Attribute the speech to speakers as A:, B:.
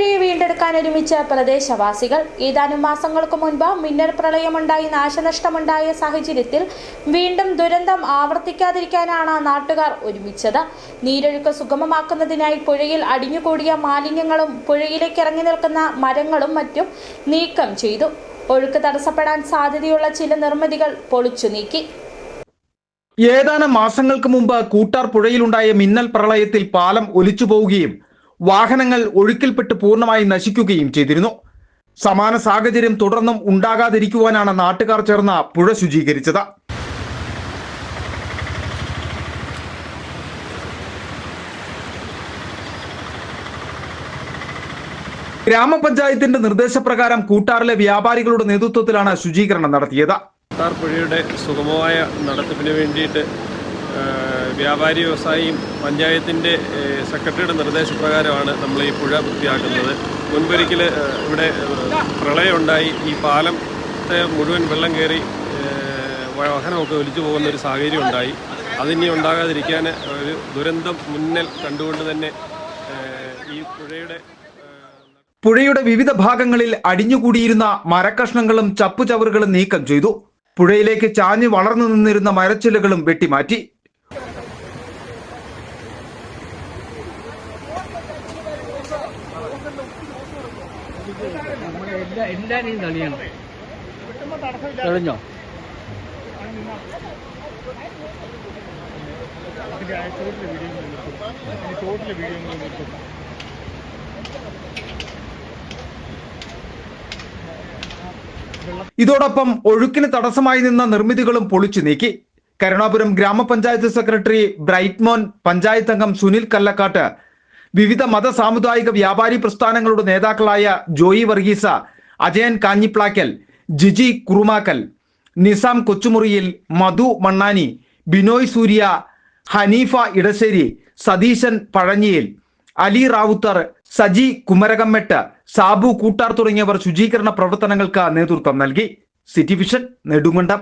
A: പുഴയെ വീണ്ടെടുക്കാൻ ഒരുമിച്ച പ്രദേശവാസികൾ. ഏതാനും മാസങ്ങൾക്ക് മുൻപ് മിന്നൽ പ്രളയമുണ്ടായി നാശനഷ്ടമുണ്ടായ സാഹചര്യത്തിൽ വീണ്ടും ദുരന്തം ആവർത്തിക്കാതിരിക്കാനാണ് നാട്ടുകാർ ഒരുമിച്ചത്. നീരൊഴുക്ക് സുഗമമാക്കുന്നതിനായി പുഴയിൽ അടിഞ്ഞുകൂടിയ മാലിന്യങ്ങളും പുഴയിലേക്ക് ഇറങ്ങി നിൽക്കുന്ന മരങ്ങളും മറ്റും നീക്കം ചെയ്തു. ഒഴുക്ക് തടസ്സപ്പെടാൻ സാധ്യതയുള്ള ചില നിർമ്മിതികൾ പൊളിച്ചു നീക്കി.
B: ഏതാനും മാസങ്ങൾക്ക് മുമ്പ് കൂട്ടാർ പുഴയിലുണ്ടായ മിന്നൽ പ്രളയത്തിൽ പാലം ഒലിച്ചു പോവുകയും വാഹനങ്ങൾ ഒഴുക്കിൽപ്പെട്ട് പൂർണ്ണമായി നശിക്കുകയും ചെയ്തിരുന്നു. സമാന സാഹചര്യം തുടർന്നും ഉണ്ടാകാതിരിക്കുവാനാണ് നാട്ടുകാർ ചേർന്ന് പുഴ ശുചീകരിച്ചത്. ഗ്രാമപഞ്ചായത്തിന്റെ നിർദ്ദേശപ്രകാരം കൂട്ടാറിലെ വ്യാപാരികളുടെ നേതൃത്വത്തിലാണ് ശുചീകരണം നടത്തിയത്.
C: കൂട്ടാർ പുഴയുടെ സുഗമമായ നടത്തിപ്പിന് വേണ്ടിയിട്ട് വ്യാപാരി വ്യവസായിയും പഞ്ചായത്തിൻ്റെ സെക്രട്ടറിയുടെ നിർദ്ദേശപ്രകാരമാണ് നമ്മൾ ഈ പുഴ വൃത്തിയാക്കുന്നത്. മുൻപൊരിക്കൽ ഇവിടെ പ്രളയമുണ്ടായി ഈ പാലത്തെ മുഴുവൻ വെള്ളം കയറി വാഹനമൊക്കെ ഒലിച്ചു പോകുന്ന ഒരു സാഹചര്യം ഉണ്ടായി. അതിനി ഉണ്ടാകാതിരിക്കാൻ ഒരു ദുരന്തം മുന്നിൽ കണ്ടുകൊണ്ട് തന്നെ ഈ
B: പുഴയുടെ വിവിധ ഭാഗങ്ങളിൽ അടിഞ്ഞുകൂടിയിരുന്ന മരക്കഷ്ണങ്ങളും ചപ്പുചവറുകളും നീക്കം ചെയ്തു. പുഴയിലേക്ക് ചാഞ്ഞു വളർന്നു നിന്നിരുന്ന മരച്ചില്ലകളും വെട്ടിമാറ്റി. ഇതോടൊപ്പം ഒഴുക്കിന് തടസ്സമായി നിന്ന നിർമ്മിതികളും പൊളിച്ചു നീക്കി. കരുണാപുരം ഗ്രാമപഞ്ചായത്ത് സെക്രട്ടറി ബ്രൈറ്റ്മോൻ, പഞ്ചായത്ത് അംഗം സുനിൽ കല്ലക്കാട്ട്, വിവിധ മത സാമുദായിക വ്യാപാരി പ്രസ്ഥാനങ്ങളുടെ നേതാക്കളായ ജോയി വർഗീസ, അജയൻ കാഞ്ഞിപ്ലാക്കൽ, ജിജി കുറുമാക്കൽ, നിസാം കൊച്ചുമുറിയിൽ, മധു മണ്ണാനി, ബിനോയ് സൂര്യ, ഹനീഫ ഇടശ്ശേരി, സതീശൻ പഴഞ്ഞിയിൽ, അലി റാവുത്തർ, സജി കുമരകമ്മെട്ട്, സാബു കൂട്ടാർ തുടങ്ങിയവർ ശുചീകരണ പ്രവർത്തനങ്ങൾക്ക് നേതൃത്വം നൽകി. City vision, Nedumkandam.